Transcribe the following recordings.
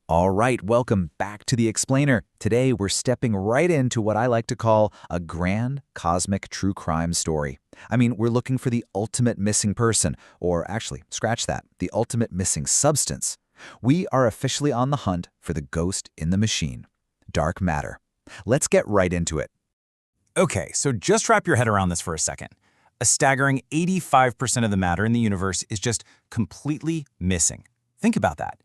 All right, welcome back to The Explainer. Today, we're stepping right into what I like to call a grand cosmic true crime story. I mean, we're looking for the ultimate missing person, or actually, scratch that, the ultimate missing substance. We are officially on the hunt for the ghost in the machine, dark matter. Let's get right into it. Okay, so just wrap your head around this for a second. A staggering 85% of the matter in the universe is just completely missing. Think about that.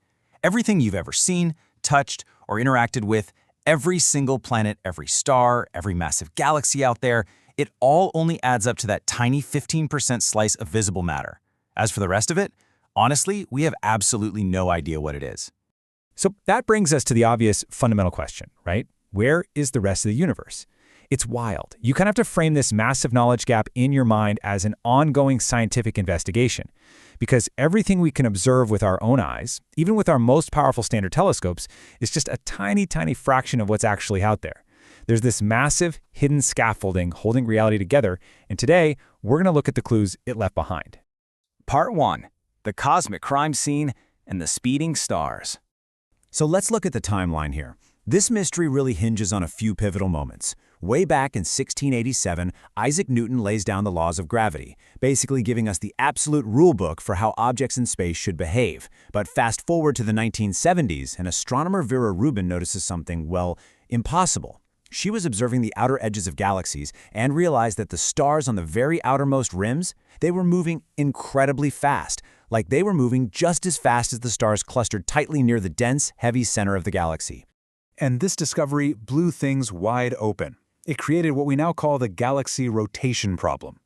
Everything you've ever seen, touched, or interacted with, every single planet, every star, every massive galaxy out there, it all only adds up to that tiny 15% slice of visible matter. As for the rest of it, honestly, we have absolutely no idea what it is. So that brings us to the obvious fundamental question, right? Where is the rest of the universe? It's wild. You kind of have to frame this massive knowledge gap in your mind as an ongoing scientific investigation. Because everything we can observe with our own eyes, even with our most powerful standard telescopes, is just a tiny, tiny fraction of what's actually out there. There's this massive hidden scaffolding holding reality together, and today we're going to look at the clues it left behind. Part 1. The cosmic crime scene and the speeding stars. So let's look at the timeline here. This mystery really hinges on a few pivotal moments. Way back in 1687, Isaac Newton lays down the laws of gravity, basically giving us the absolute rule book for how objects in space should behave. But fast forward to the 1970s, and astronomer Vera Rubin notices something, well, impossible. She was observing the outer edges of galaxies and realized that the stars on the very outermost rims, they were moving incredibly fast, like they were moving just as fast as the stars clustered tightly near the dense, heavy center of the galaxy. And this discovery blew things wide open. It created what we now call the galaxy rotation problem.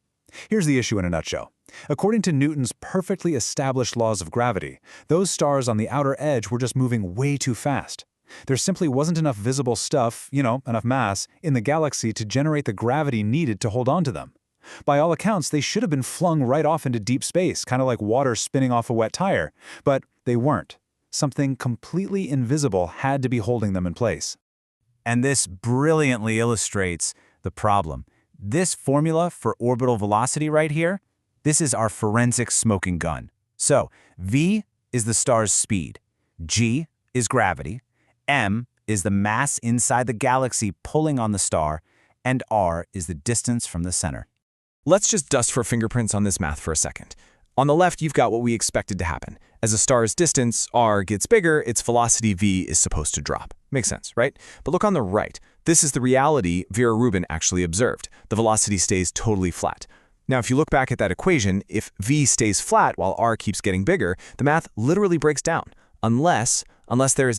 Here's the issue in a nutshell. According to Newton's perfectly established laws of gravity, those stars on the outer edge were just moving way too fast. There simply wasn't enough visible stuff, enough mass, in the galaxy to generate the gravity needed to hold on to them. By all accounts, they should have been flung right off into deep space, kind of like water spinning off a wet tire, but they weren't. Something completely invisible had to be holding them in place. And this brilliantly illustrates the problem. This formula for orbital velocity right here, this is our forensic smoking gun. So, V is the star's speed, G is gravity, M is the mass inside the galaxy pulling on the star, and R is the distance from the center. Let's just dust for fingerprints on this math for a second. On the left, you've got what we expected to happen. As a star's distance, r, gets bigger, its velocity v is supposed to drop. Makes sense, right? But look on the right. This is the reality Vera Rubin actually observed. The velocity stays totally flat. Now, if you look back at that equation, if v stays flat while r keeps getting bigger, the math literally breaks down. Unless there is